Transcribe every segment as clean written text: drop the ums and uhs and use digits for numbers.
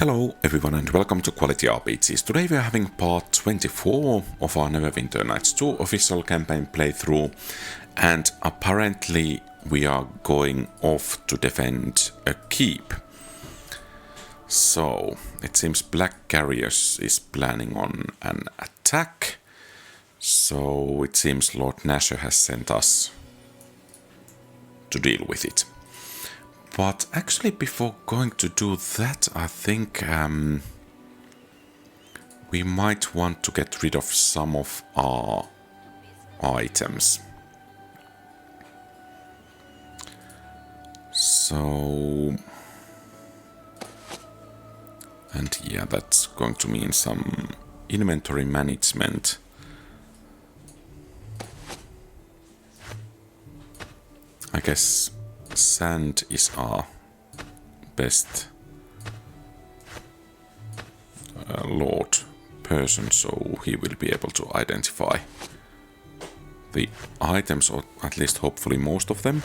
Hello everyone and welcome to QualityRPGs. Today we are having part 24 of our Neverwinter Nights 2 official campaign playthrough, and apparently we are going off to defend a keep. So it seems Black Garius is planning on an attack, so it seems Lord Nasher has sent us to deal with it. But actually, before going to do that, I think we might want to get rid of some of our items. So, and yeah, that's going to mean some inventory management. I guess sand is our best lord person, so he will be able to identify the items, or at least hopefully most of them.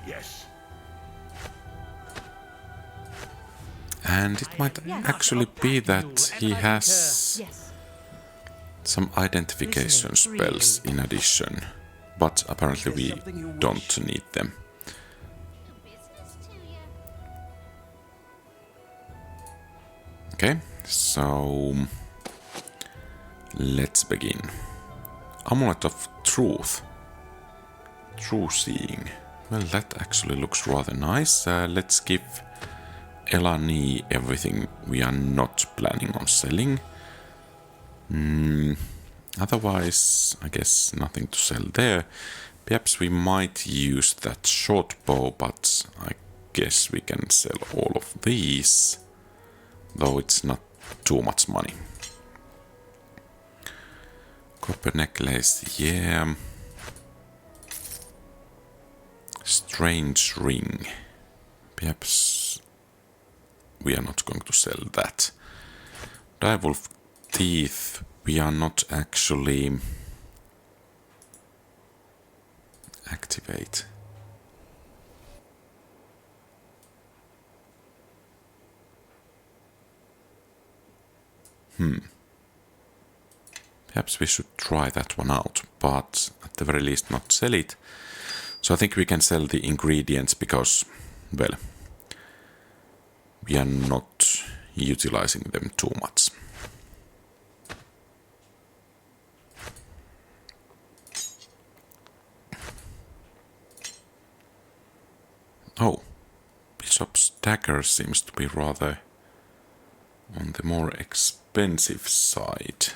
Yes. And it might actually be that he has some identification spells in addition, but apparently we don't need them. Okay, so let's begin. Amulet of Truth. True Seeing. Well, that actually looks rather nice. Let's give Elani everything we are not planning on selling. Otherwise, I guess nothing to sell there. Perhaps we might use that short bow, but I guess we can sell all of these, though it's not too much money. Copper necklace, yeah. Strange ring. Perhaps we are not going to sell that. Direwolf teeth, we are not actually activate. Perhaps we should try that one out, but at the very least not sell it. So I think we can sell the ingredients because, well, we are not utilizing them too much. Oh, Bishop's dagger seems to be rather on the more expensive side.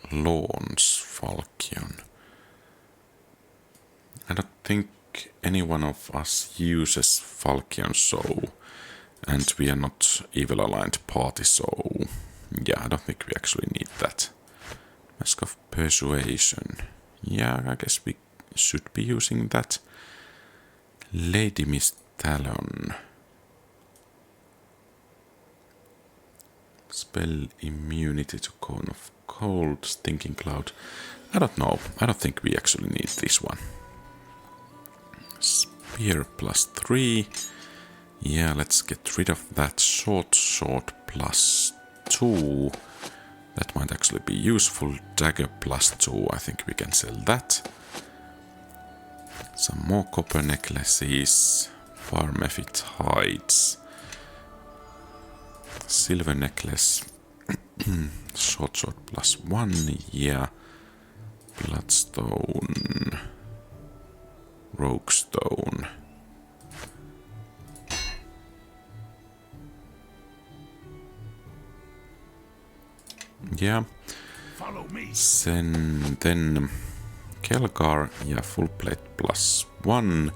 Lawns Falchion. I don't think any one of us uses Falchion, so, and we are not evil aligned party, so yeah, I don't think we actually need that. Mask of Persuasion. Yeah, I guess we should be using that. Lady Miss Talon. Spell immunity to cone of cold, stinking cloud. I don't know. I don't think we actually need this one. Spear +3. Yeah, let's get rid of that short sword +2. That might actually be useful. Dagger +2. I think we can sell that. Some more copper necklaces. Far mephit hides. Silver necklace. Short sword +1. Yeah. Bloodstone. Rogue stone. Yeah. Follow me. Then Kelgar, yeah, full plate +1.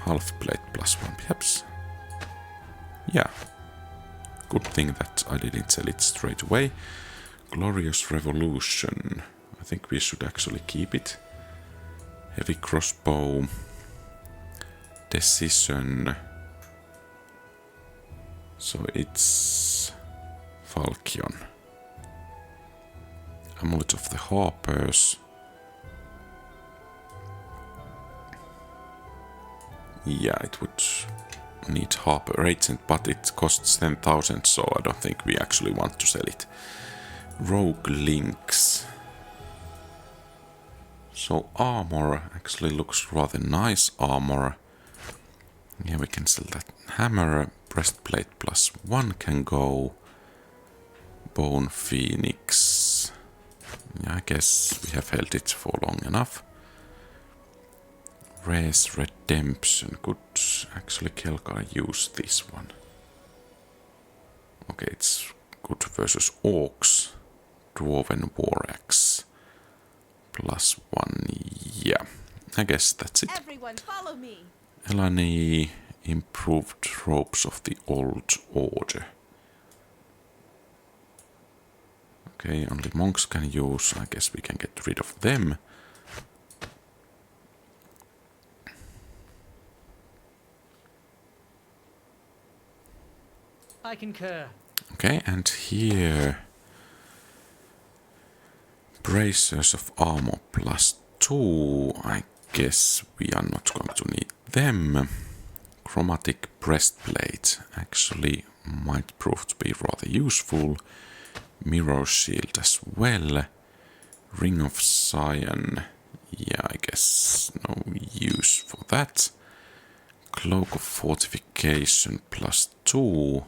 Half plate +1, perhaps. Yeah. Good thing that I didn't sell it straight away. Glorious Revolution. I think we should actually keep it. Heavy crossbow. Decision. So it's Falchion. Amulet of the Harpers. Yeah, it would need Harper Agent, but it costs 10,000, so I don't think we actually want to sell it. Rogue Links. So armor actually looks rather nice armor. Yeah, we can sell that. Hammer, breastplate +1 can go. Bone Phoenix. Yeah, I guess we have held it for long enough. Race Redemption. Could actually Kelgar use this one? Okay, it's good versus Orcs. Dwarven War Axe. +1. Yeah, I guess that's it. Everyone follow me. Elani, improved ropes of the Old Order. Okay, only monks can use. I guess we can get rid of them. I concur. Okay, and here... Bracers of armor +2. I guess we are not going to need them. Chromatic breastplate actually might prove to be rather useful. Mirror shield as well. Ring of Sion. Yeah, I guess no use for that. Cloak of Fortification +2.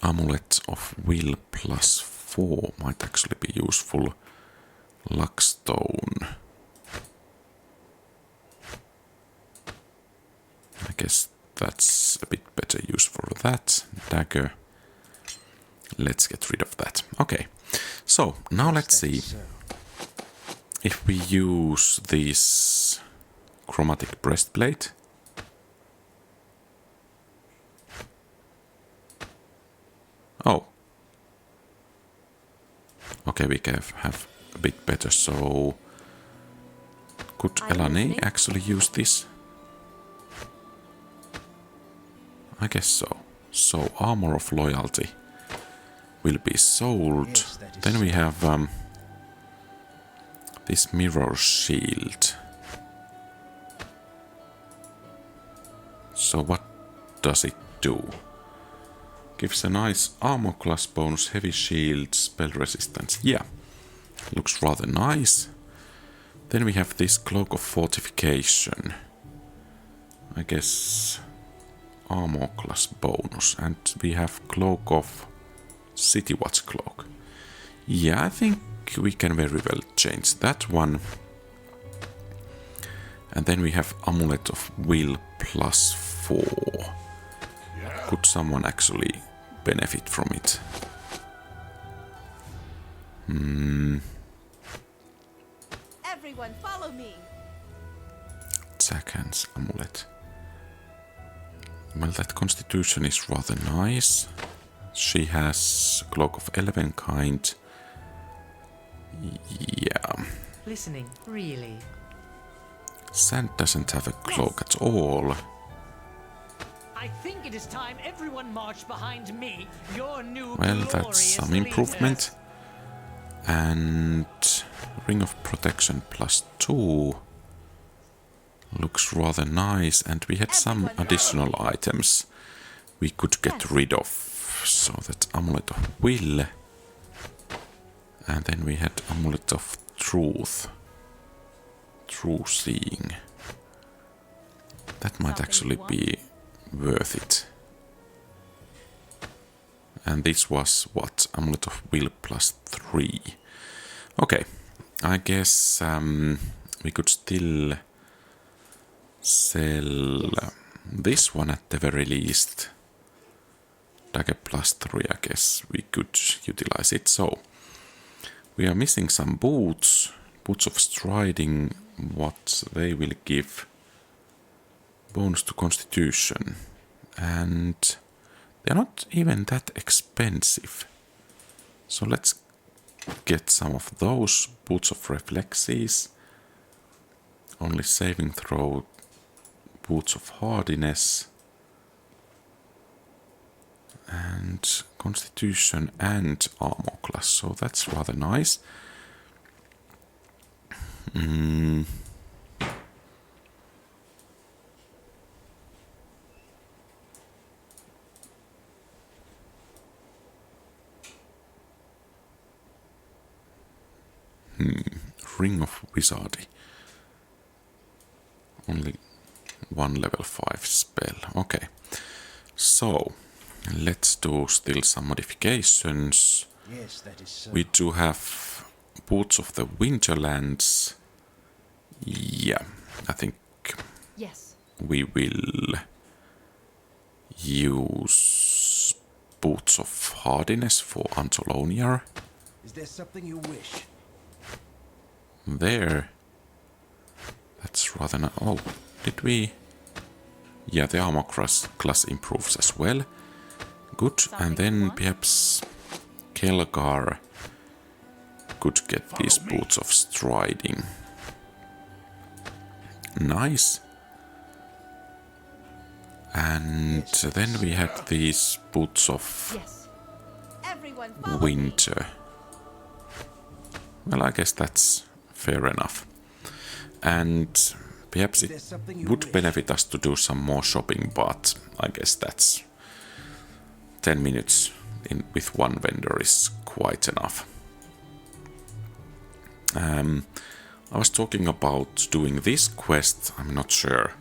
Amulet of Will +4 might actually be useful. Luckstone. I guess that's a bit better use for that. Dagger. Let's get rid of that. Okay, so now let's see if we use this chromatic breastplate. Oh. Okay, we can have a bit better, so... Could Elani actually use this? I guess so. So, Armor of Loyalty will be sold. Yes, Then we have this Mirror Shield. So what does it do? Gives a nice armor class bonus, heavy shield, spell resistance. Yeah, looks rather nice. Then we have this Cloak of Fortification. I guess armor class bonus. And we have Cloak of City Watch Cloak. Yeah, I think we can very well change that one. And then we have Amulet of Will +4. Could someone actually benefit from it? Everyone follow me. Zakan's Amulet. Well, that constitution is rather nice. She has Cloak of Elevenkind. Yeah. Listening, really. Sand doesn't have a cloak at all. I think it is time everyone marched behind me. Your new Well, that's some improvement. And Ring of Protection +2 looks rather nice. And we had some additional items we could get rid of. So that's Amulet of Will. And then we had Amulet of Truth. True Seeing. That might actually be worth it. And this was what? Amulet of Will +3. Okay, I guess we could still sell this one at the very least. Dagger +3, I guess we could utilize it. So we are missing some boots. Boots of Striding, what they will give. Bonus to Constitution. And they're not even that expensive. So let's get some of those. Boots of Reflexes. Only saving throw. Boots of Hardiness. And Constitution and Armor class, so that's rather nice. Ring of Wizardry. Only one level 5 spell. Okay. So, let's do still some modifications. Yes, that is so. We do have Boots of the Winterlands. Yeah, I think Yes. we will use Boots of Hardiness for Antoloniar. Is there something you wish? There. That's rather nice. Oh, did we? Yeah, the armor class improves as well. Good. And then perhaps Kelgar could get these Boots of Striding. Nice. And then we had these Boots of Yes. Everyone follow me. Winter. Well, I guess that's fair enough. And perhaps it would benefit us to do some more shopping, but I guess that's 10 minutes with one vendor is quite enough. I was talking about doing this quest. I'm not sure.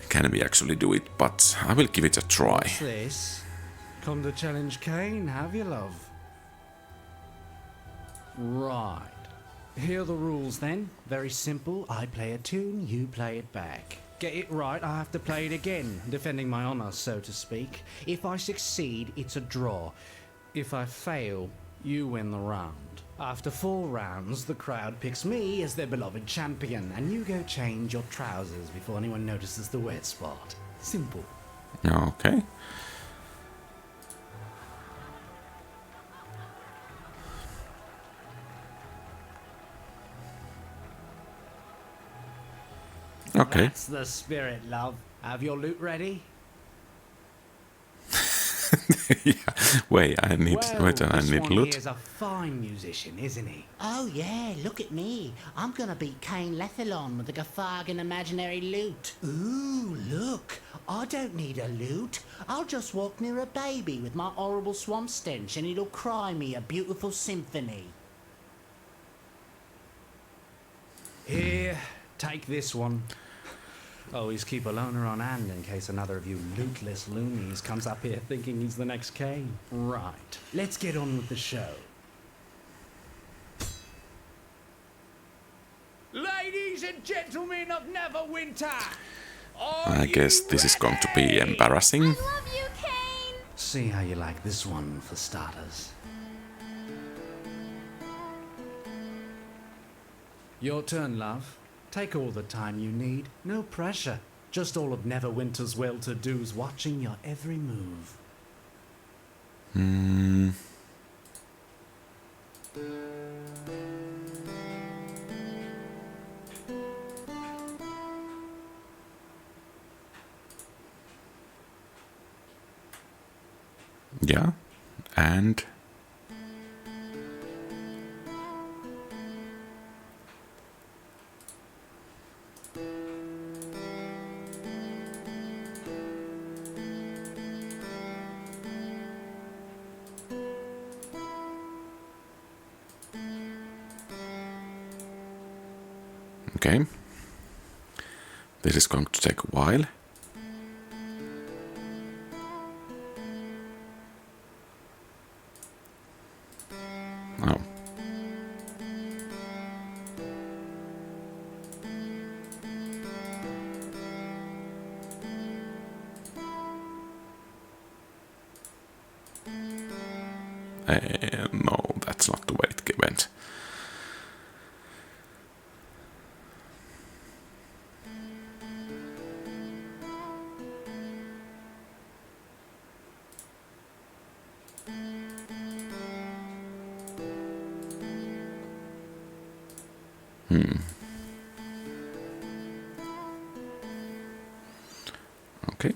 Can we actually do it? But I will give it a try. What's this? Come to challenge Kane, have you, love? Right. Here are the rules then. Very simple. I play a tune, you play it back. Get it right, I have to play it again, defending my honor, so to speak. If I succeed, it's a draw. If I fail, you win the round. After 4 rounds, the crowd picks me as their beloved champion, and you go change your trousers before anyone notices the wet spot. Simple. Okay. Okay. That's the spirit, love. Have your loot ready? Yeah. Wait, I need This one loot. here's a fine musician, isn't he? Oh yeah, look at me. I'm gonna beat Kane Lethalon with a Gaffargan imaginary lute. Ooh, look. I don't need a lute. I'll just walk near a baby with my horrible swamp stench and it'll cry me a beautiful symphony. Here, take this one. Always keep a loner on hand in case another of you lootless loonies comes up here thinking he's the next Kane. Right, let's get on with the show. Ladies and gentlemen of Neverwinter, I guess this is going to be embarrassing. Love you, Kane. See how you like this one for starters. Your turn, love. Take all the time you need. No pressure. Just all of Neverwinter's well-to-dos watching your every move. Yeah. And okay. This is going to take a while. Oh. No, that's not the way it went. Okay.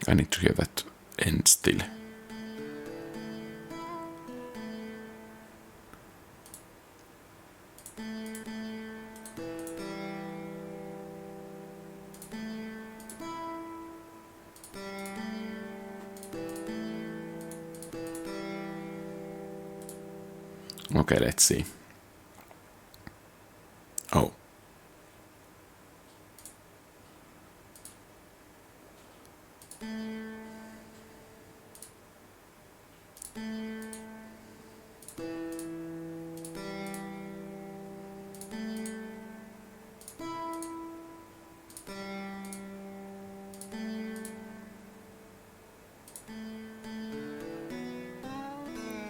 I need to hear that end still. Okay, let's see. Oh.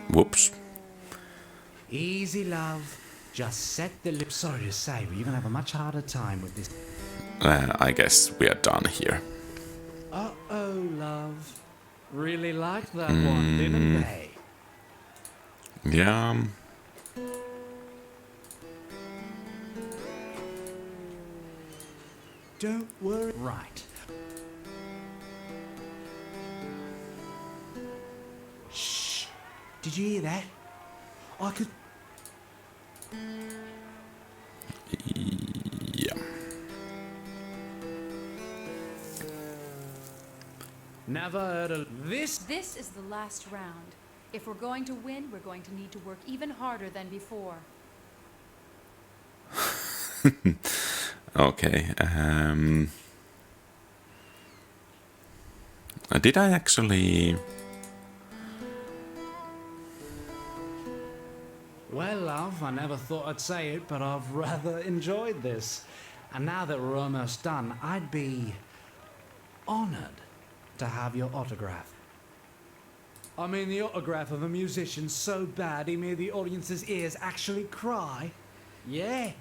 Whoops. Easy, love. Just set the lip. Sorry to say, but you're gonna have a much harder time with this. I guess we are done here. Uh-oh, love. Really liked that one, didn't they? Yeah. Don't worry. Right. Shh. Did you hear that? I could... Yeah. Never heard of this. This is the last round. If we're going to win, we're going to need to work even harder than before. Okay. Did I actually... Well, love, I never thought I'd say it, but I've rather enjoyed this. And now that we're almost done, I'd be honored to have your autograph. I mean, the autograph of a musician so bad he made the audience's ears actually cry. Yeah.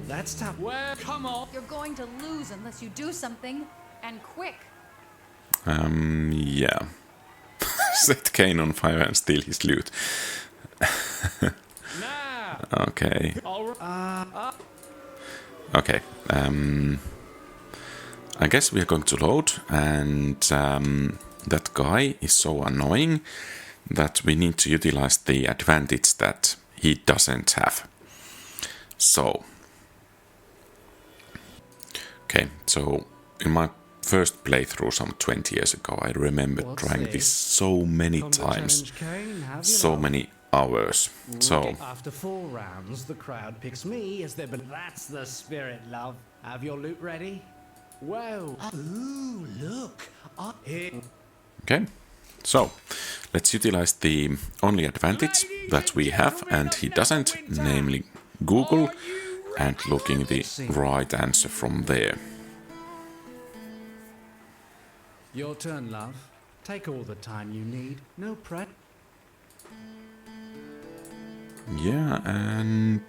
That's tough. Well, come on. You're going to lose unless you do something, and quick. Yeah. Set Kane on fire and steal his lute. Now. Okay. Okay. I guess we are going to load, and that guy is so annoying that we need to utilize the advantage that he doesn't have. So. Okay, so in my first playthrough some 20 years ago, I remember trying this so many times, so many hours. So after 4 rounds, the crowd picks me as their. That's the spirit, love. Have your loot ready? Whoa! Ooh, look. Here. okay, so let's utilize the only advantage that we have and he doesn't, namely Google, and looking the right answer from there. Your turn, love. Take all the time you need. No prep. Yeah, and...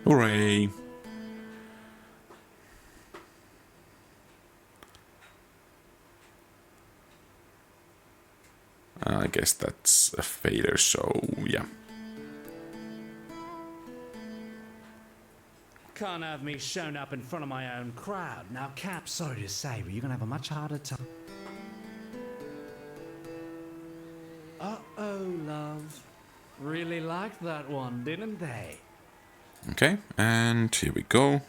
Hooray! I guess that's a failure, so yeah. Can't have me shown up in front of my own crowd. Now, Cap, sorry to say, but you're gonna have a much harder time. Uh-oh, love. Really liked that one, didn't they? Okay, and here we go.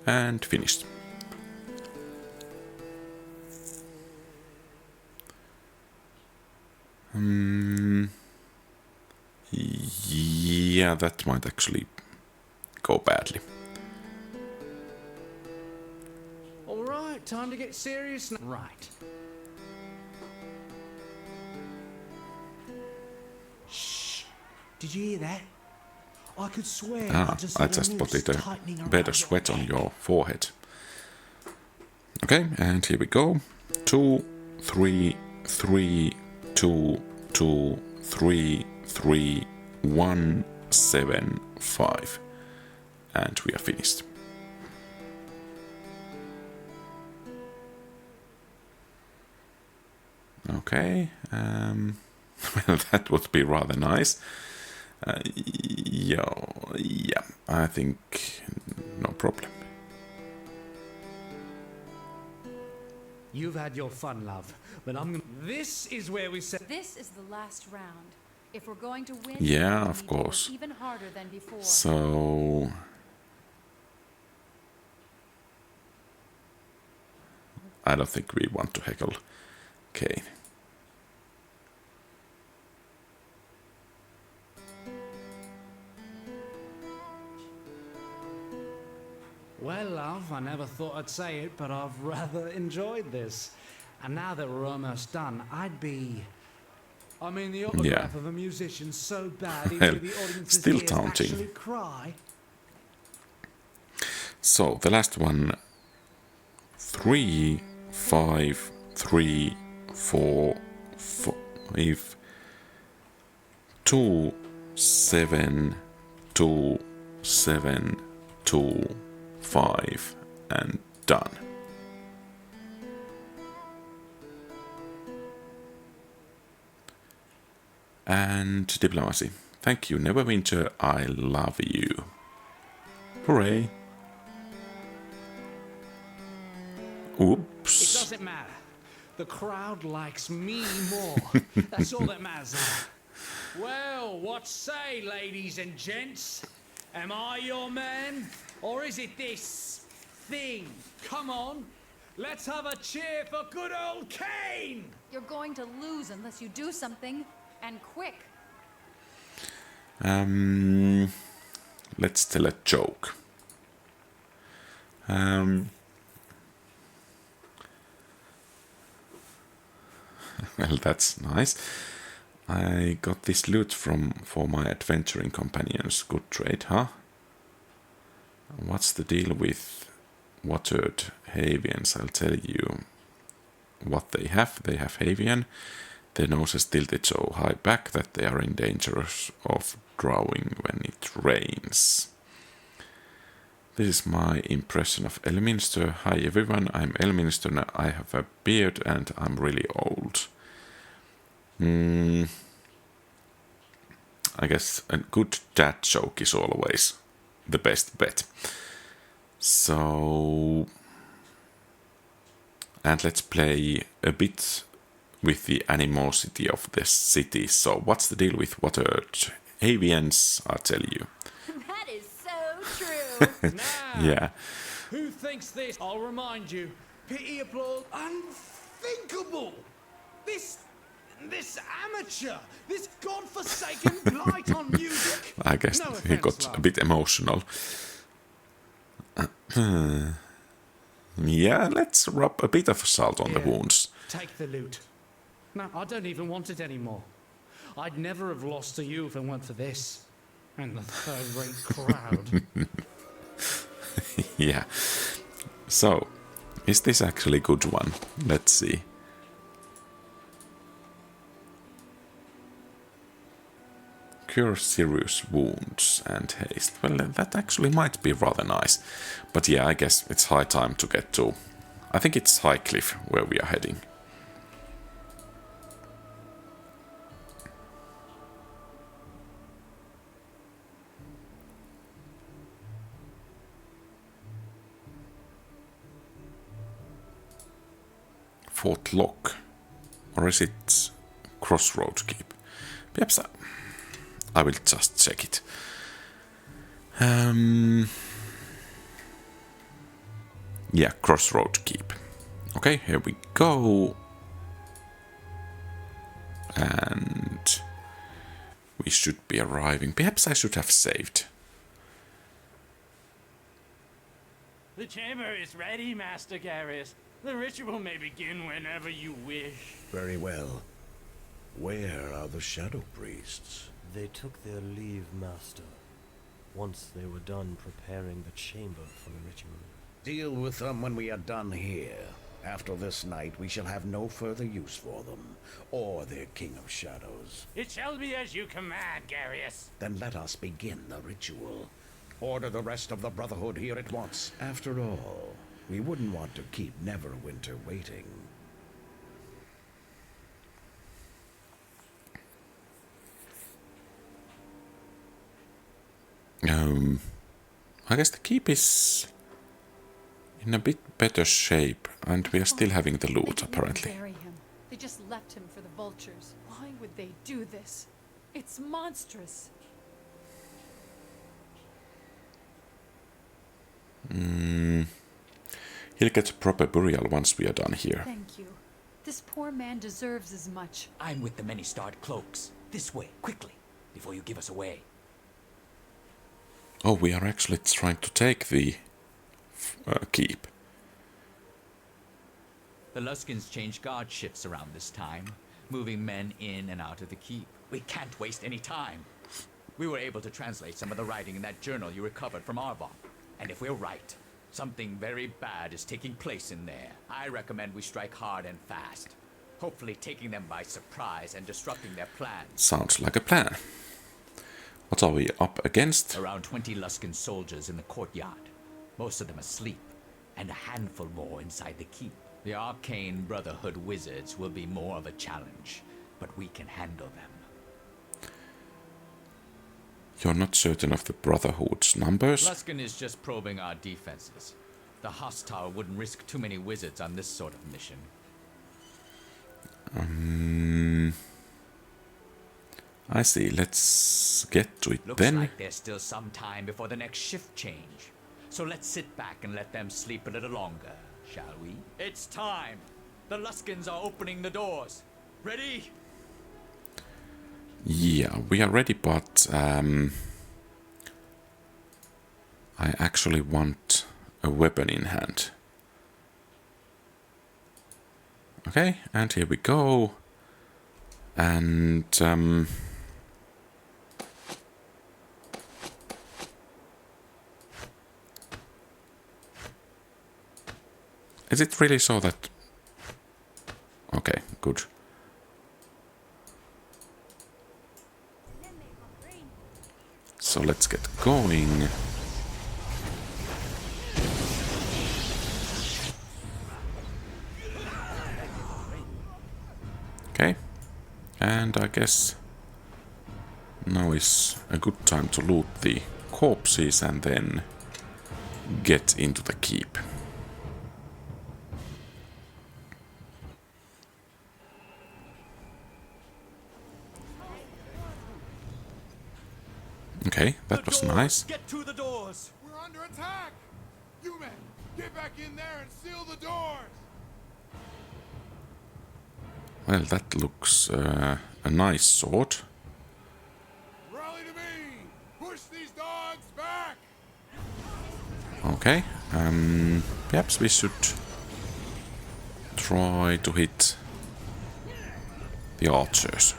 And finished. Yeah, that might actually go badly. Right, time to get serious. Right. Shh. Did you hear that? I could swear Ah, I heard just noose spotted a tightening bed around of sweat your on neck. your forehead. Okay, and here we go. 2, 3, 3, 2, 2, 3, 3, 1, 7, 5. And we are finished. Okay, well, that would be rather nice. Yeah, I think no problem. You've had your fun, love, but I'm gonna... This is where we set... This is the last round. If we're going to win, Yeah, we of need to work course. even harder than before. So I don't think we want to heckle Kane. Well, love, I never thought I'd say it, but I've rather enjoyed this. And now that we're almost done, I'd be... I mean, the autograph of a musician so bad Well, into the audience's still ears taunting. actually cry. So the last one, 3, 5, 3, 4, 5, 2, 7, 2, 7, 2, 5, and done. And diplomacy. Thank you, Neverwinter. I love you. Hooray. It Oops. doesn't matter. The crowd likes me more. That's all that matters. Well, what say, ladies and gents? Am I your man? Or is it this thing? Come on. Let's have a cheer for good old Kane! You're going to lose unless you do something, and quick. Let's tell a joke. Well, that's nice. I got this loot for my adventuring companions. Good trade, huh? What's the deal with watered Havians? I'll tell you what they have. They have Havian. Their noses tilted so high back that they are in danger of drowning when it rains. This is my impression of Elminster. Hi everyone, I'm Elminster and I have a beard and I'm really old. I guess a good dad joke is always the best bet. So... And let's play a bit with the animosity of the city. So what's the deal with watered Havians? I'll tell you. That is so true. Now, Yeah. who thinks this? I'll remind you. Pity applause. Unthinkable! This amateur! This godforsaken blight on music! I guess No he offense, got love. a bit emotional. Yeah, let's rub a bit of salt on the Here. wounds. Take the loot. No, I don't even want it anymore. I'd never have lost to you if it weren't for this. And the third-rate crowd. Yeah. So, is this actually a good one? Let's see. Cure serious wounds and haste. Well, that actually might be rather nice. But yeah, I guess it's high time to get to... I think it's High Cliff where we are heading. Fort Lock. Or is it Crossroad Keep? Perhaps I will just check it. Yeah, Crossroad Keep. Okay, here we go. And we should be arriving. Perhaps I should have saved. The chamber is ready, Master Garius. The ritual may begin whenever you wish. Very well. Where are the Shadow Priests? They took their leave, Master, once they were done preparing the chamber for the ritual. Deal with them when we are done here. After this night, we shall have no further use for them, or their King of Shadows. It shall be as you command, Garius. Then let us begin the ritual. Order the rest of the Brotherhood here at once. After all, we wouldn't want to keep Neverwinter waiting. I guess the keep is in a bit better shape, and we are still having the loot, They didn't apparently. bury him. They just left him for the vultures. Why would they do this? It's monstrous. He'll get a proper burial once we are done here. Thank you. This poor man deserves as much. I'm with the many-starred cloaks. This way, quickly, before you give us away. Oh, we are actually trying to take the keep. The Luskins change guard shifts around this time, moving men in and out of the keep. We can't waste any time. We were able to translate some of the writing in that journal you recovered from Arvon. And if we're right, something very bad is taking place in there. I recommend we strike hard and fast, hopefully taking them by surprise and disrupting their plans. Sounds like a plan. What are we up against? Around 20 Luskin soldiers in the courtyard, most of them asleep, and a handful more inside the keep. The Arcane Brotherhood wizards will be more of a challenge, but we can handle them. You're not certain of the Brotherhood's numbers? Luskin is just probing our defenses. The hostile wouldn't risk too many wizards on this sort of mission. I see. Let's get to it Looks then. like there's still some time before the next shift change. So let's sit back and let them sleep a little longer, shall we? It's time! The Luskins are opening the doors. Ready? Yeah, we are ready, but I actually want a weapon in hand. Okay, and here we go. And is it really so that... Okay, good. So let's get going. Okay, and I guess now is a good time to loot the corpses and then get into the keep. Okay, that was nice. Get to the doors. We're under attack! You men, get back in there and seal the doors! Well, that looks a nice sword. Rally to me! Push these dogs back! Okay, perhaps we should try to hit the archers.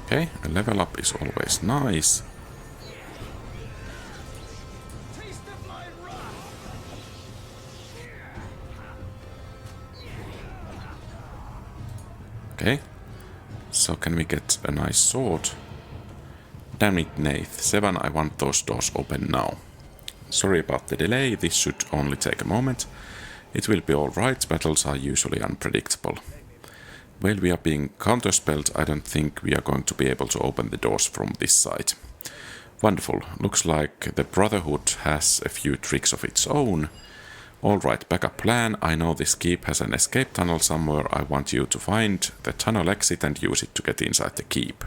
Okay, a level up is always nice. Okay, so can we get a nice sword? Damn it, Nath. 7, I want those doors open now. Sorry about the delay, this should only take a moment. It will be alright, battles are usually unpredictable. While we are being counterspelled, I don't think we are going to be able to open the doors from this side. Wonderful, looks like the Brotherhood has a few tricks of its own. Alright, backup plan. I know this keep has an escape tunnel somewhere. I want you to find the tunnel exit and use it to get inside the keep.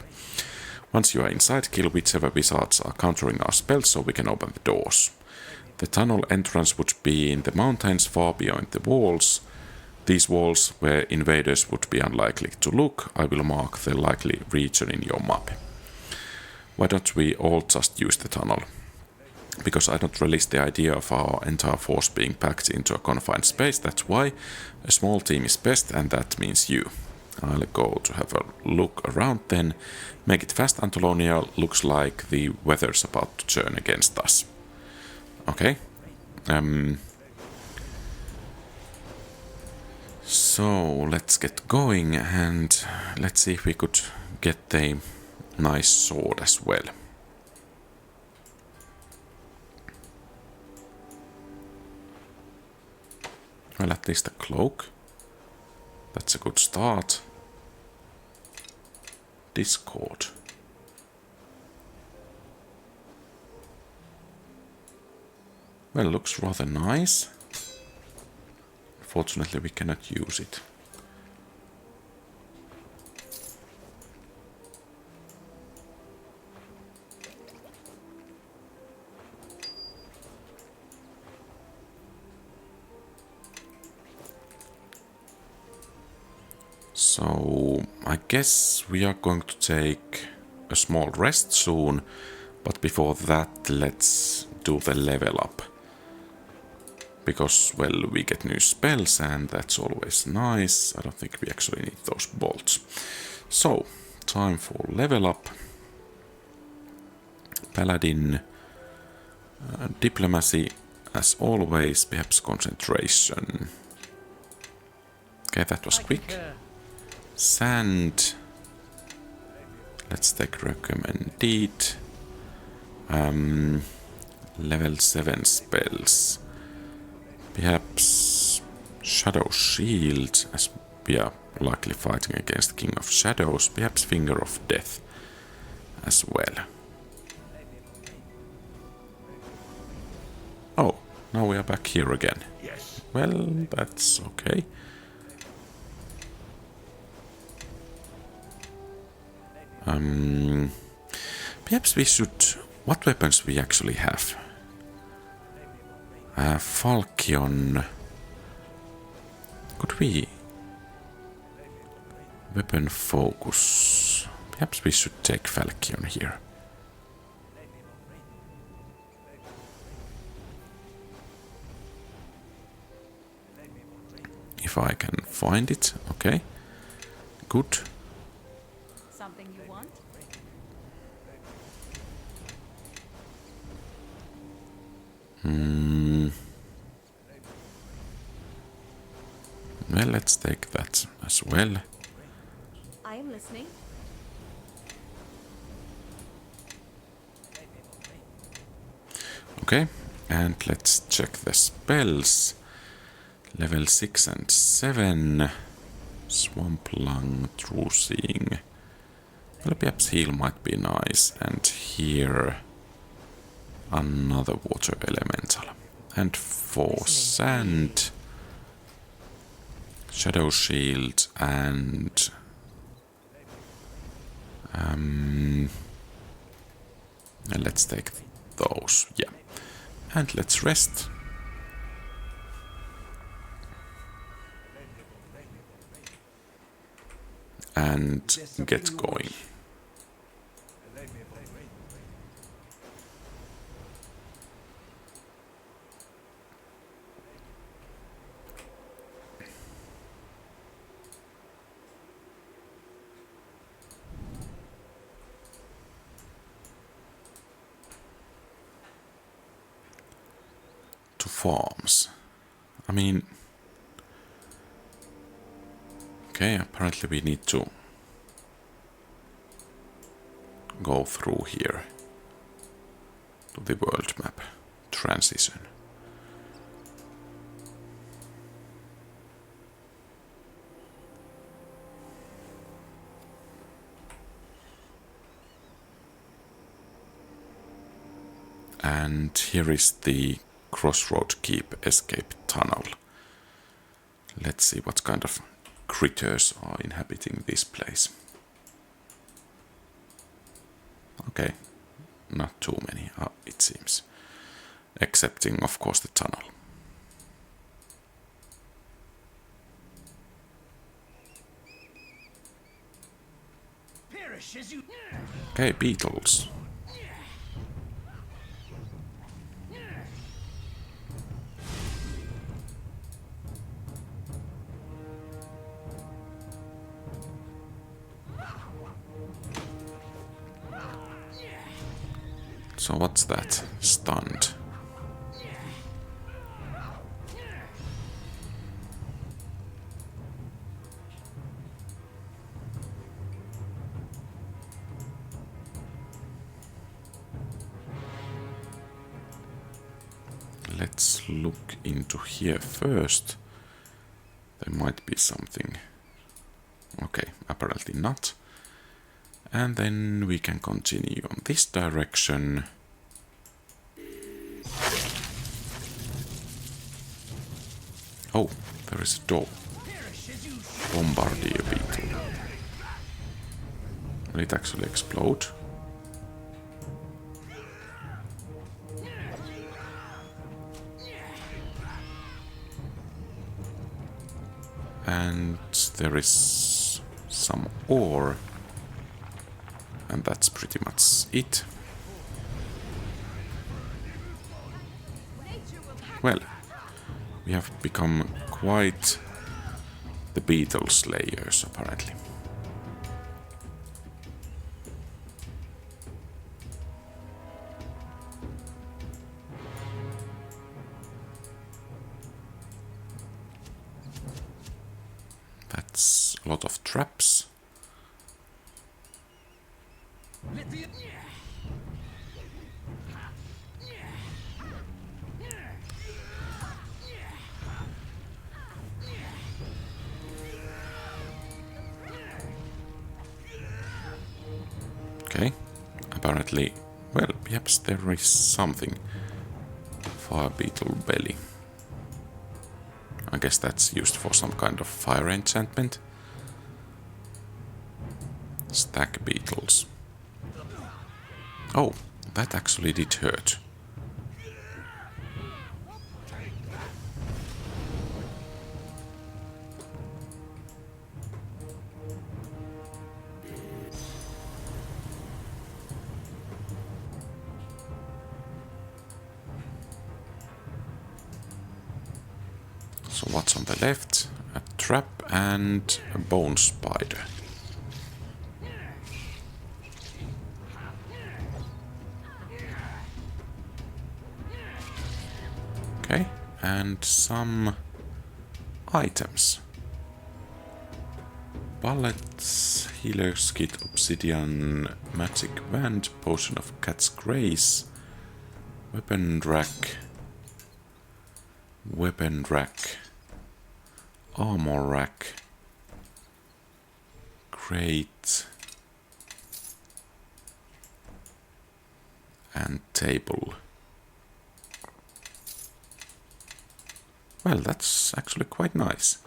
Once you are inside, kill whichever wizards are countering our spells so we can open the doors. The tunnel entrance would be in the mountains far beyond the walls. These walls, where invaders would be unlikely to look, I will mark the likely region in your map. why don't we all just use the tunnel? Because I don't relish the idea of our entire force being packed into a confined space, that's why a small team is best, and that means you. I'll go to have a look around then. Make it fast, Antolonia. Looks like the weather's about to turn against us. Okay. So let's get going, and let's see if we could get a nice sword as well. Well, at least a cloak. That's a good start. Discord. Well, looks rather nice. Unfortunately, we cannot use it. So, I guess we are going to take a small rest soon, but before that, let's do the level up. Because, well, we get new spells, and that's always nice. I don't think we actually need those bolts. So, time for level up. Paladin, diplomacy, as always, perhaps concentration. Okay, that was quick. Sand. Let's take recommended. Level 7 spells. Perhaps Shadow Shield, as we are likely fighting against King of Shadows. Perhaps Finger of Death as well. Oh, now we are back here again. Yes. Well, that's okay. Perhaps we should... What weapons we actually have? Falchion. Could we... Weapon focus. Perhaps we should take Falchion here. If I can find it, okay. Good. Something you want? Well, let's take that as well. I am listening. Okay, and let's check the spells. Level 6 and 7. Swamp Lung, True Seeing. Well, perhaps Heal might be nice. And here, another Water Elemental. And for Sand, Shadow Shield and... let's take those, yeah. And let's rest. And get going. To farms. I mean... Okay, apparently we need to go through here to the world map. Transition. And here is the Crossroad Keep escape tunnel. Let's see what kind of critters are inhabiting this place. Okay, not too many, it seems. Excepting, of course, the tunnel. Okay, beetles. So what's that? Stunned. Let's look into here first. There might be something. Okay, apparently not. And then we can continue on this direction. Oh, there is a door. Bombardier beetle. Will it actually explode? And there is some ore. And that's pretty much it. Well, we have become quite the beetle slayers, apparently. That's a lot of traps. Okay, apparently, well, perhaps there is something. Fire beetle belly. I guess that's used for some kind of fire enchantment. Stack beetles. Oh, that actually did hurt. So what's on the left? A trap and a bone spider. Okay, and some items. Pallets, healer's kit, obsidian, magic wand, potion of cat's grace, weapon rack, armor rack, crate, and table. Well, that's actually quite nice.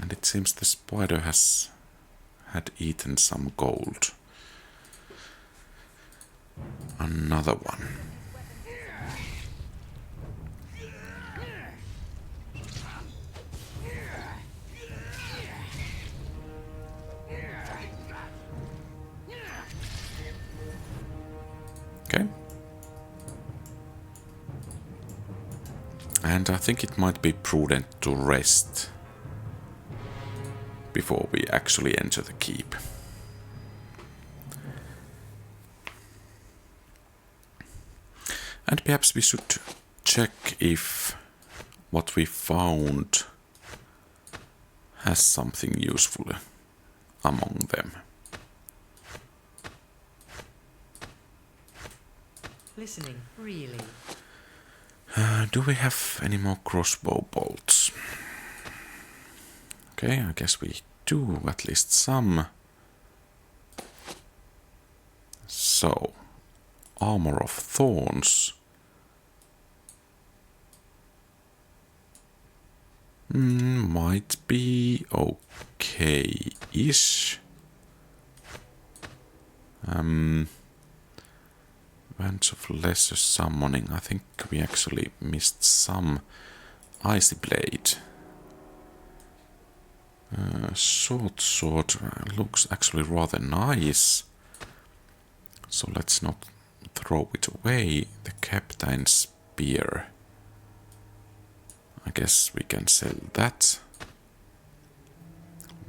And it seems the spider had eaten some gold. Another one. Okay. And I think it might be prudent to rest before we actually enter the keep. And perhaps we should check if what we found has something useful among them. Listening, really. Do we have any more crossbow bolts? Okay, I guess we do, at least some. So, armor of thorns. Might be okay-ish. Bands of lesser summoning. I think we actually missed some. Icy blade. Short sword looks actually rather nice. So let's not throw it away. The captain's spear. I guess we can sell that.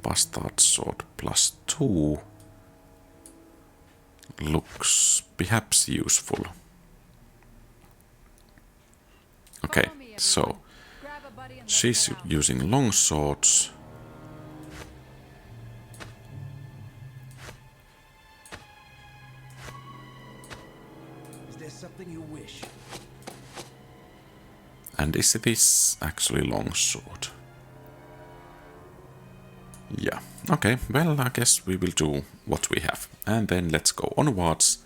Bastard sword +2. looks perhaps useful. Okay, so she's using long swords. Is there something you wish? And is this actually longsword? Yeah. Okay, well, I guess we will do what we have. And then let's go onwards.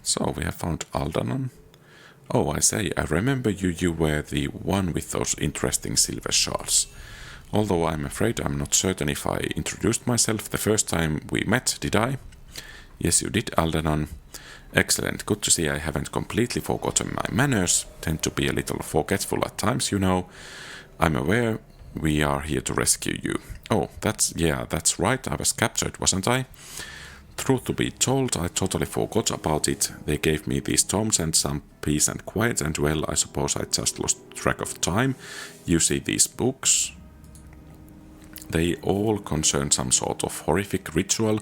So we have found Aldanon. Oh, I say, I remember you were the one with those interesting silver shards. Although I'm afraid I'm not certain if I introduced myself the first time we met, did I? Yes, you did, Aldanon. Excellent, good to see I haven't completely forgotten my manners. Tend to be a little forgetful at times, you know. I'm aware we are here to rescue you. Oh, that's right, I was captured, wasn't I? Truth to be told, I totally forgot about it. They gave me these tomes and some peace and quiet, and well, I suppose I just lost track of time. You see these books? They all concern some sort of horrific ritual,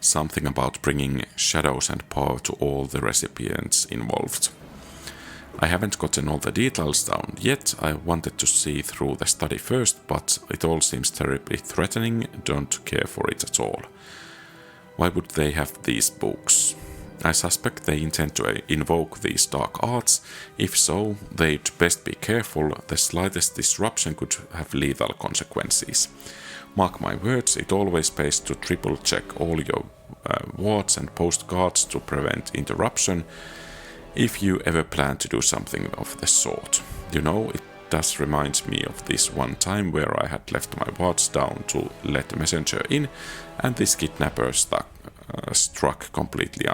something about bringing shadows and power to all the recipients involved. I haven't gotten all the details down yet. I wanted to see through the study first, but it all seems terribly threatening. Don't care for it at all. Why would they have these books? I suspect they intend to invoke these dark arts. If so, they'd best be careful. The slightest disruption could have lethal consequences. Mark my words, it always pays to triple check all your wards and postcards to prevent interruption if you ever plan to do something of the sort. You know, it does remind me of this one time where I had left my wards down to let a messenger in, and this kidnapper struck completely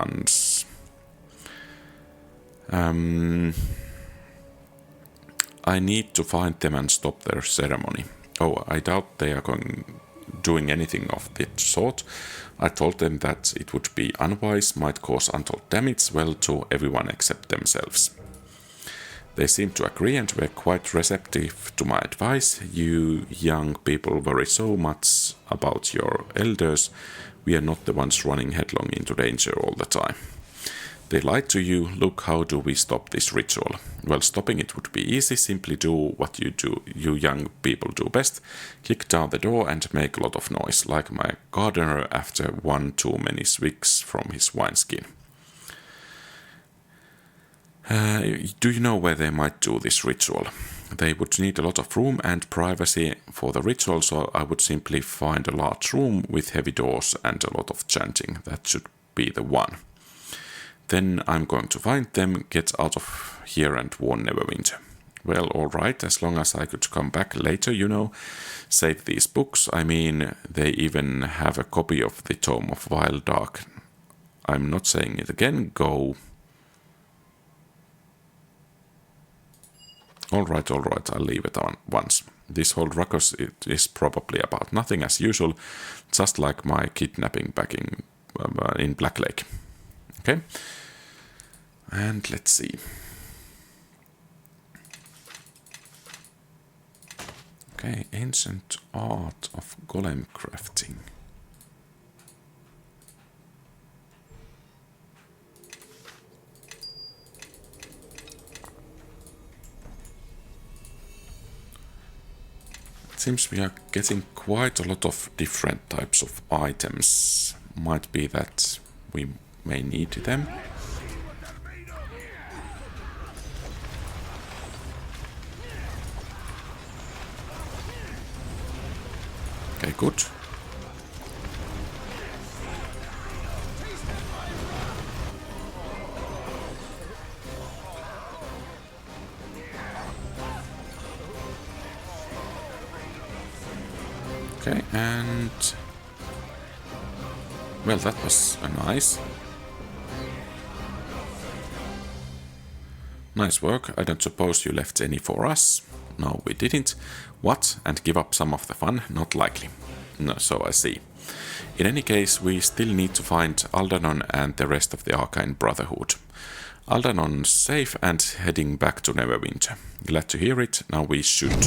I need to find them and stop their ceremony. Oh, I doubt they are doing anything of that sort. I told them that it would be unwise, might cause untold damage, well, to everyone except themselves. They seemed to agree and were quite receptive to my advice. You young people worry so much about your elders. We are not the ones running headlong into danger all the time. They lied to you. Look, how do we stop this ritual? Well, stopping it would be easy. Simply do what you young people do best. Kick down the door and make a lot of noise, like my gardener after one too many swigs from his wineskin. Do you know where they might do this ritual? They would need a lot of room and privacy for the ritual, so I would simply find a large room with heavy doors and a lot of chanting. That should be the one. Then I'm going to find them, get out of here and warn Neverwinter. Well, alright, as long as I could come back later, you know. Save these books. I mean, they even have a copy of the Tome of Wild Dark. I'm not saying it again, go. Alright, I'll leave it on once. This whole ruckus is probably about nothing as usual, just like my kidnapping back in Black Lake. Okay, and let's see. Okay, ancient art of golem crafting. Seems we are getting quite a lot of different types of items. Might be that we may need them. Okay, good. Okay, and well, that was nice. Nice work. I don't suppose you left any for us. No, we didn't. What? And give up some of the fun? Not likely. No, so I see. In any case, we still need to find Aldanon and the rest of the Arcane Brotherhood. Aldanon's safe and heading back to Neverwinter. Glad to hear it. Now we should.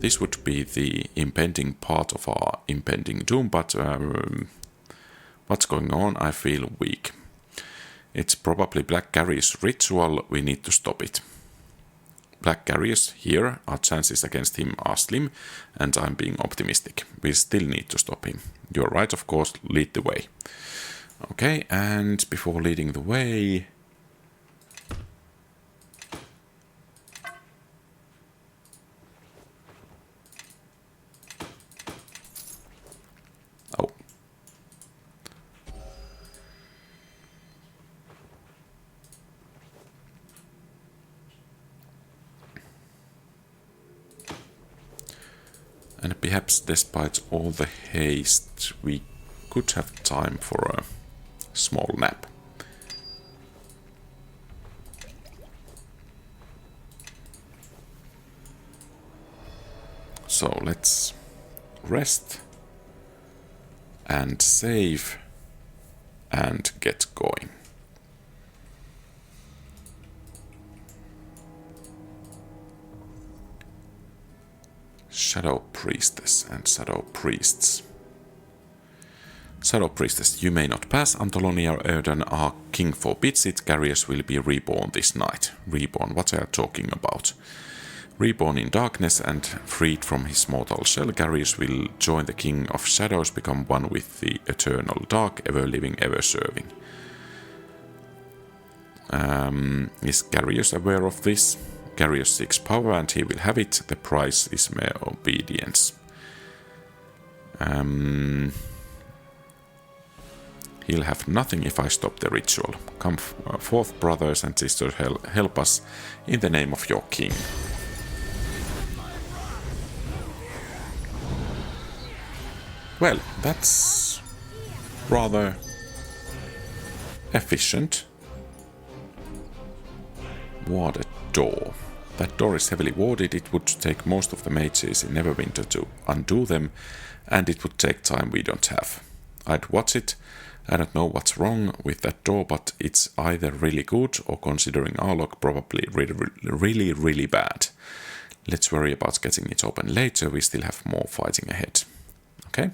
This would be the impending part of our impending doom, but what's going on? I feel weak. It's probably Black Garius ritual, we need to stop it. Black Garius, here, our chances against him are slim, and I'm being optimistic. We still need to stop him. You're right, of course, lead the way. Okay, and before leading the way... Oh. And perhaps despite all the haste, we could have time for a small nap. So let's rest and save and get going. Shadow Priestess and Shadow Priests. Shadow Priestess, you may not pass. Antolonia Erden, our king forbids it. Garius will be reborn this night. Reborn, what are you talking about? Reborn in darkness and freed from his mortal shell, Garius will join the King of Shadows, become one with the eternal dark, ever-living, ever-serving. Is Garius aware of this? Garius seeks power and he will have it. The price is mere obedience. He'll have nothing if I stop the ritual. Come forth, brothers and sisters, help us in the name of your king. Well, that's rather efficient. Warded door. That door is heavily warded. It would take most of the mages in Neverwinter to undo them, and it would take time we don't have. I'd watch it. I don't know what's wrong with that door, but it's either really good or, considering our luck, probably really bad. Let's worry about getting it open later. We still have more fighting ahead. Okay?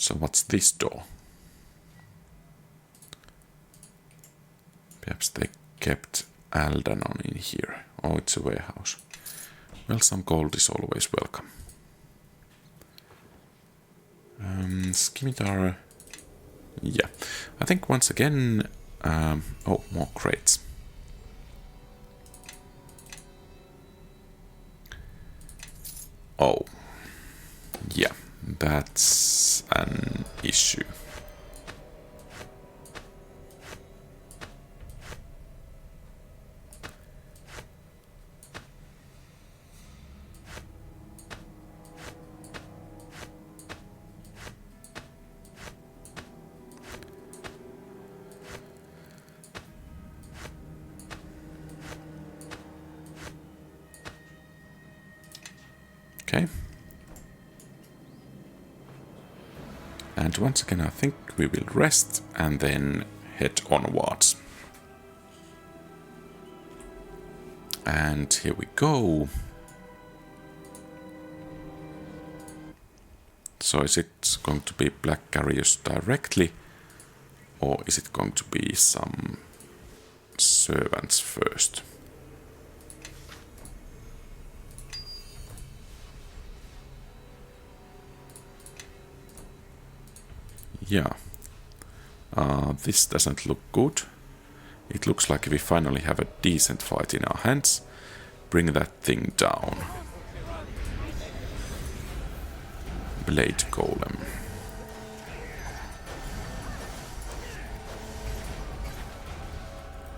So what's this door? Perhaps they kept Aldanon in here. Oh, it's a warehouse. Well, some gold is always welcome. Scimitar. Yeah. I think once again... oh, more crates. Oh. Yeah. That's an issue. Okay. And once again, I think we will rest and then head onwards. And here we go. So is it going to be Black Garius directly, or is it going to be some servants first? Yeah, this doesn't look good. It looks like we finally have a decent fight in our hands. Bring that thing down. Blade Golem.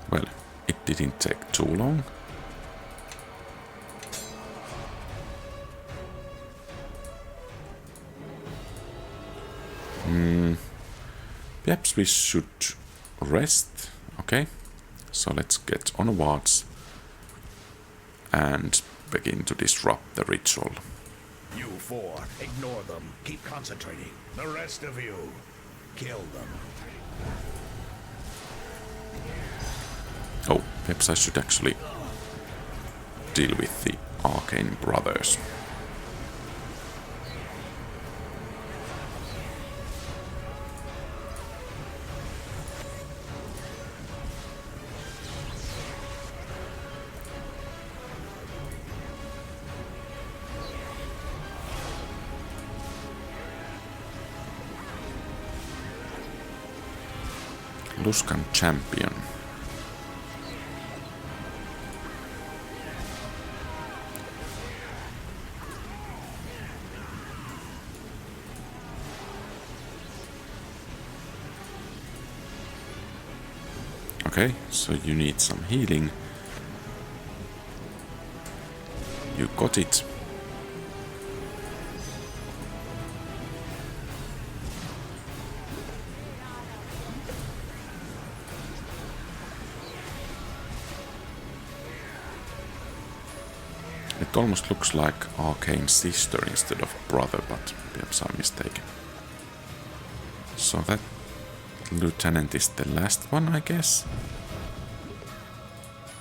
Well, it didn't take too long. Perhaps we should rest. Okay, so let's get onwards and begin to disrupt the ritual. You four, ignore them. Keep concentrating. The rest of you, kill them. Oh, perhaps I should actually deal with the Arcane Brothers. Luskan Champion. Okay, so you need some healing. You got it. It almost looks like Arcane Sister instead of Brother, but perhaps I'm mistaken. So that Lieutenant is the last one, I guess?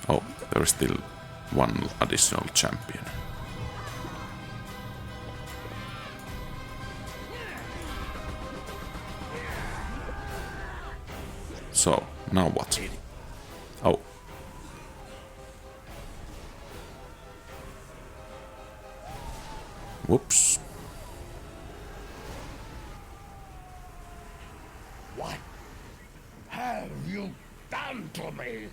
Oh, there is still one additional champion. So, now what? Oh. Whoops. What have you done to me?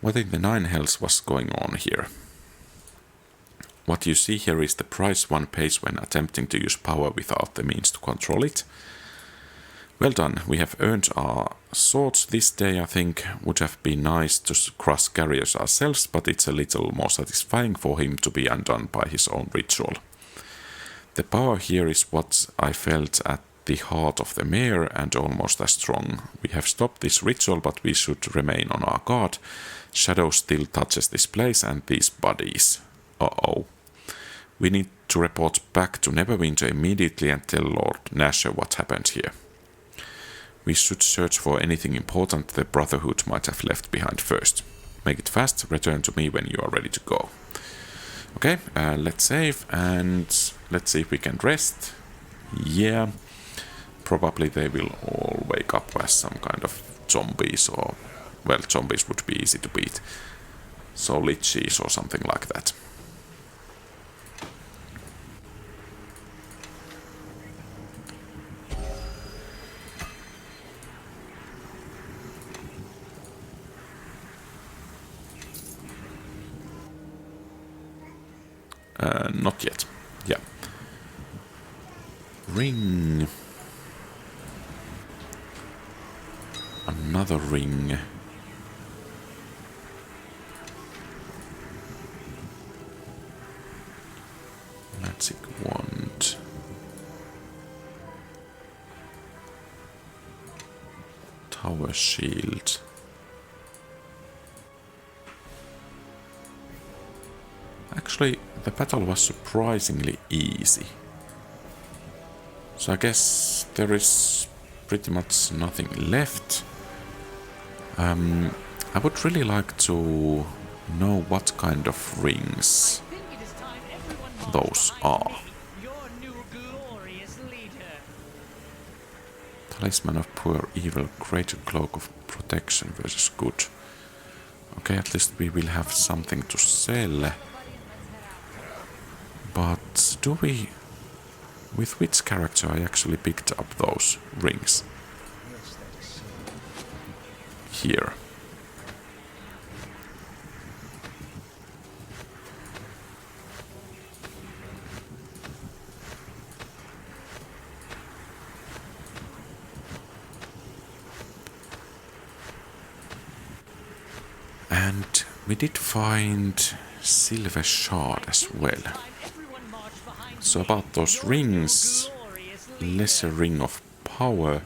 What in the nine hells was going on here? What you see here is the price one pays when attempting to use power without the means to control it. Well done, we have earned our swords this day. I think would have been nice to crush Garius ourselves, but it's a little more satisfying for him to be undone by his own ritual. The power here is what I felt at the heart of the mare and almost as strong. We have stopped this ritual, but we should remain on our guard. Shadow still touches this place and these bodies. Uh-oh. We need to report back to Neverwinter immediately and tell Lord Nasher what happened here. We should search for anything important the Brotherhood might have left behind first. Make it fast, return to me when you are ready to go. Okay, let's save and let's see if we can rest. Yeah, probably they will all wake up as some kind of zombies or, well, zombies would be easy to beat. So liches or something like that. Not yet. Yeah. Ring. Another ring. Magic wand. Tower shield. Actually, the battle was surprisingly easy. So I guess there is pretty much nothing left. I would really like to know what kind of rings those are. Talisman of Poor Evil, Greater Cloak of Protection versus Good. Okay, at least we will have something to sell. But do we... With which character I actually picked up those rings? Here. And we did find Silver Shard as well. So about those rings, lesser ring of power.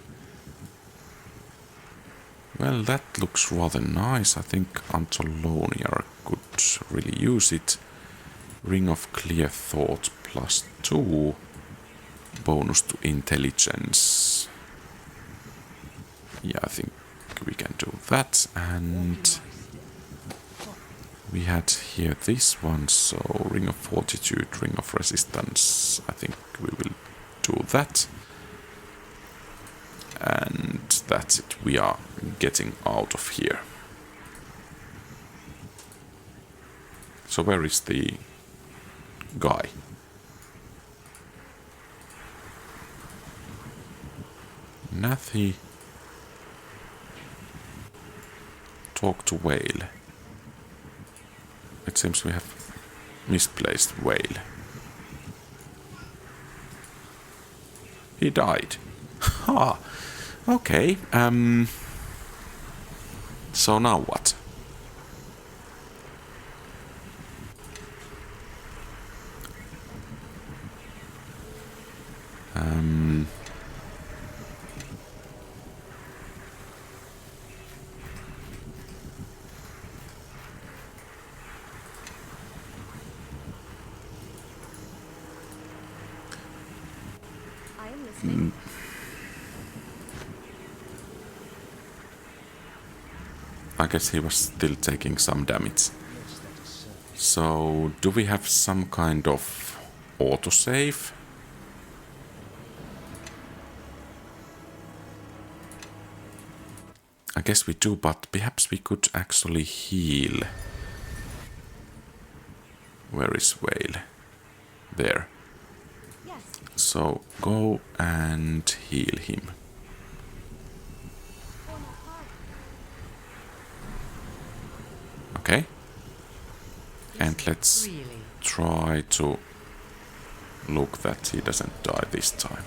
Well, that looks rather nice. I think Antolonia could really use it. Ring of Clear Thought +2. Bonus to intelligence. Yeah, I think we can do that. And we had here this one, so Ring of Fortitude, Ring of Resistance. I think we will do that. And that's it. We are getting out of here. So where is the guy? Nathy. Talk to whale. It seems we have misplaced whale. He died. Ha! Okay, so now what? I am listening. I guess he was still taking some damage. So, do we have some kind of autosave? I guess we do, but perhaps we could actually heal. Where is whale? There. Yes. So, go and heal him. Okay. And let's try to look that he doesn't die this time.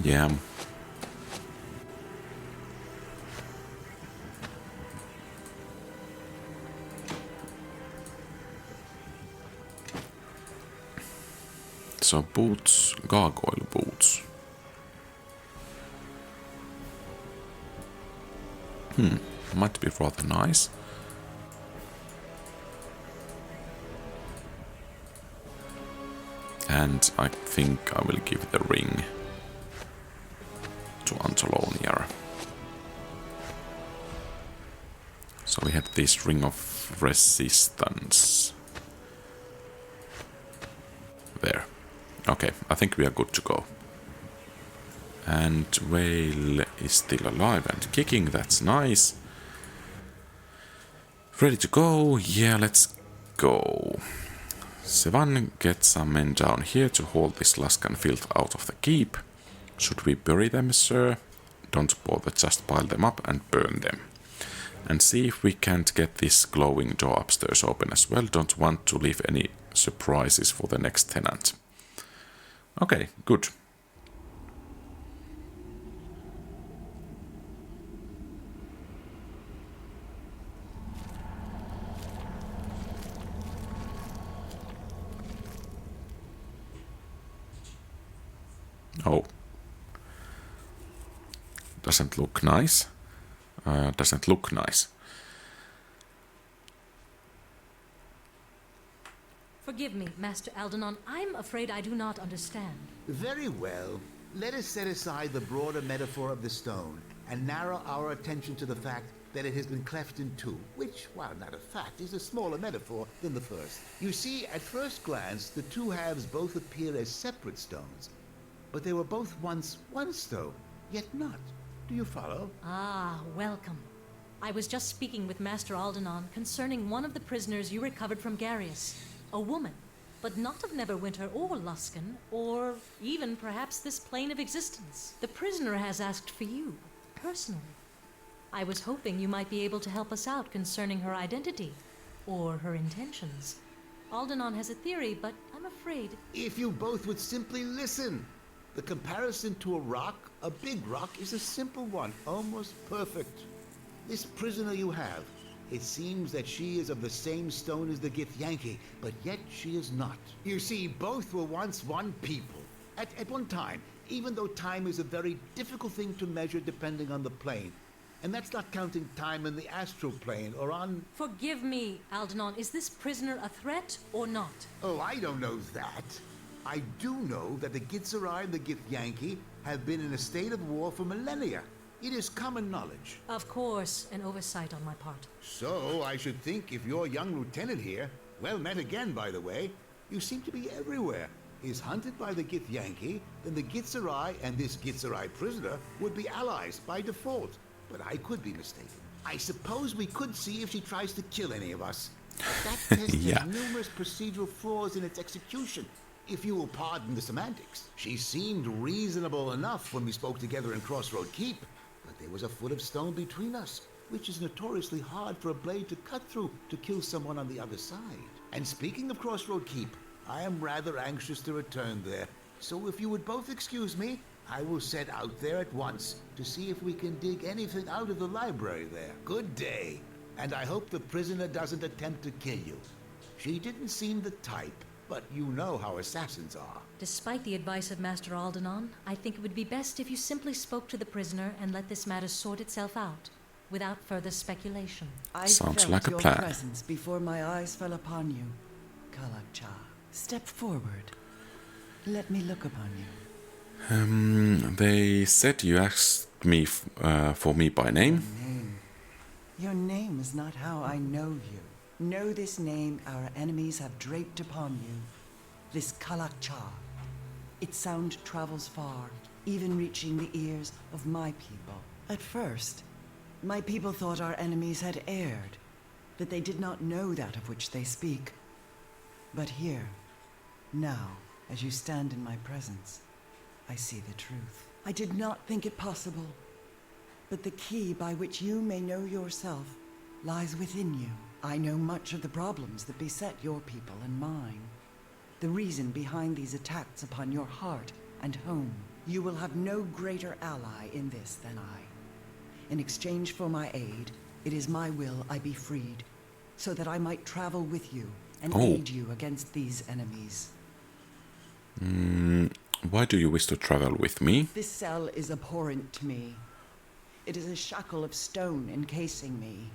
Yeah. So boots, gargoyle boots. Might be rather nice. And I think I will give the ring to Antolonia. So we had this ring of resistance. There. Okay, I think we are good to go. And whale is still alive and kicking, that's nice. Ready to go? Yeah, let's go. Sevan, get some men down here to haul this Luskan filth out of the keep. Should we bury them, sir? Don't bother, just pile them up and burn them. And see if we can't get this glowing door upstairs open as well. Don't want to leave any surprises for the next tenant. Okay, good. Oh. Doesn't look nice. Doesn't look nice. Forgive me, Master Aldenon. I'm afraid I do not understand. Very well. Let us set aside the broader metaphor of the stone and narrow our attention to the fact that it has been cleft in two, which, while not a fact, is a smaller metaphor than the first. You see, at first glance, the two halves both appear as separate stones, but they were both once one stone, yet not. Do you follow? Ah, welcome. I was just speaking with Master Aldenon concerning one of the prisoners you recovered from Garius. A woman, but not of Neverwinter or Luskan, or even perhaps this plane of existence. The prisoner has asked for you, personally. I was hoping you might be able to help us out concerning her identity, or her intentions. Aldenon has a theory, but I'm afraid... If you both would simply listen. The comparison to a rock, a big rock, is a simple one, almost perfect. This prisoner you have, it seems that she is of the same stone as the Githyanki, but yet she is not. You see, both were once one people, at one time, even though time is a very difficult thing to measure depending on the plane. And that's not counting time in the astral plane or on... Forgive me, Aldenon. Is this prisoner a threat or not? Oh, I don't know that. I do know that the Gitzerai and the Githyanki have been in a state of war for millennia. It is common knowledge. Of course, an oversight on my part. So, I should think if your young lieutenant here, well met again by the way, you seem to be everywhere, is hunted by the Githyanki, then the Gitzerai and this Gitzerai prisoner would be allies by default. But I could be mistaken. I suppose we could see if she tries to kill any of us. But that test has numerous procedural flaws in its execution, if you will pardon the semantics. She seemed reasonable enough when we spoke together in Crossroad Keep, but there was a foot of stone between us, which is notoriously hard for a blade to cut through to kill someone on the other side. And speaking of Crossroad Keep, I am rather anxious to return there. So if you would both excuse me, I will set out there at once to see if we can dig anything out of the library there. Good day. And I hope the prisoner doesn't attempt to kill you. She didn't seem the type, but you know how assassins are. Despite the advice of Master Aldenon, I think it would be best if you simply spoke to the prisoner and let this matter sort itself out, without further speculation. I Sounds felt like a your plan. presence before my eyes fell upon you, Kalakcha. Step forward. Let me look upon you. They said you asked me for me by name. Your name is not how I know you. Know this name our enemies have draped upon you. This Kalakcha. Its sound travels far, even reaching the ears of my people. At first, my people thought our enemies had erred, that they did not know that of which they speak. But here, now, as you stand in my presence, I see the truth. I did not think it possible, but the key by which you may know yourself lies within you. I know much of the problems that beset your people and mine. The reason behind these attacks upon your heart and home. You will have no greater ally in this than I. In exchange for my aid, it is my will I be freed, so that I might travel with you and aid you against these enemies. Why do you wish to travel with me? This cell is abhorrent to me. It is a shackle of stone encasing me.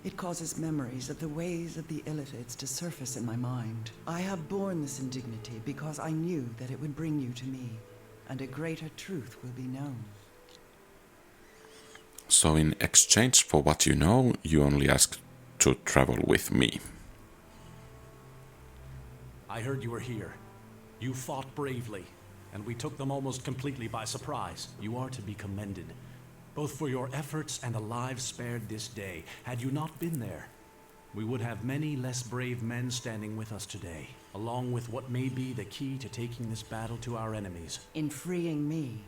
It causes memories of the ways of the Illithids to surface in my mind. I have borne this indignity because I knew that it would bring you to me, and a greater truth will be known. So in exchange for what you know, you only ask to travel with me. I heard you were here. You fought bravely, and we took them almost completely by surprise. You are to be commended, both for your efforts and the lives spared this day. Had you not been there, we would have many less brave men standing with us today, along with what may be the key to taking this battle to our enemies. In freeing me,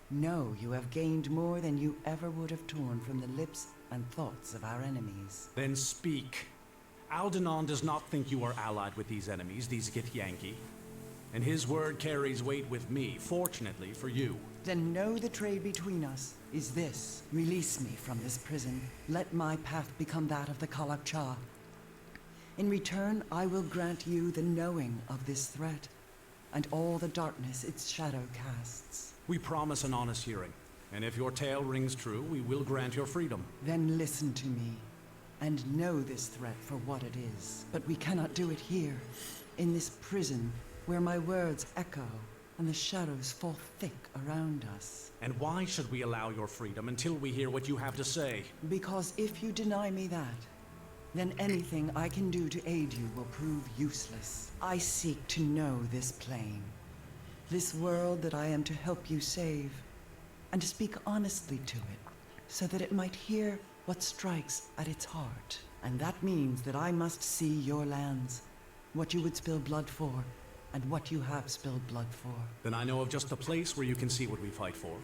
know you have gained more than you ever would have torn from the lips and thoughts of our enemies. Then speak. Aldenon does not think you are allied with these enemies, these Githyanki. And his word carries weight with me, fortunately for you. Then know the trade between us is this. Release me from this prison. Let my path become that of the Kalakcha. In return, I will grant you the knowing of this threat, and all the darkness its shadow casts. We promise an honest hearing, and if your tale rings true, we will grant your freedom. Then listen to me, and know this threat for what it is. But we cannot do it here, in this prison, where my words echo and the shadows fall thick around us. And why should we allow your freedom until we hear what you have to say? Because if you deny me that, then anything I can do to aid you will prove useless. I seek to know this plane, this world that I am to help you save, and to speak honestly to it, so that it might hear what strikes at its heart. And that means that I must see your lands, what you would spill blood for, and what you have spilled blood for. Then I know of just a place where you can see what we fight for.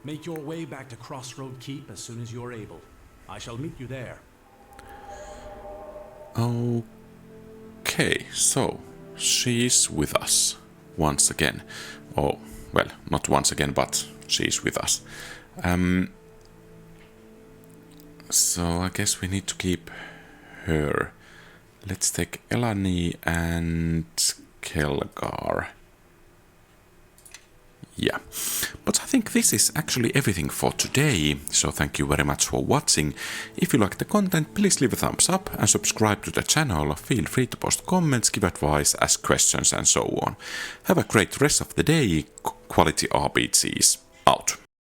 Make your way back to Crossroad Keep as soon as you're able. I shall meet you there. Okay, so she's with us once again. Oh, well, not once again, but she's with us. So I guess we need to keep her. Let's take Elani and Kelgar. Yeah, but I think this is actually everything for today, so thank you very much for watching. If you like the content, please leave a thumbs up and subscribe to the channel. Feel free to post comments, give advice, ask questions and so on. Have a great rest of the day. QualityRPGs out.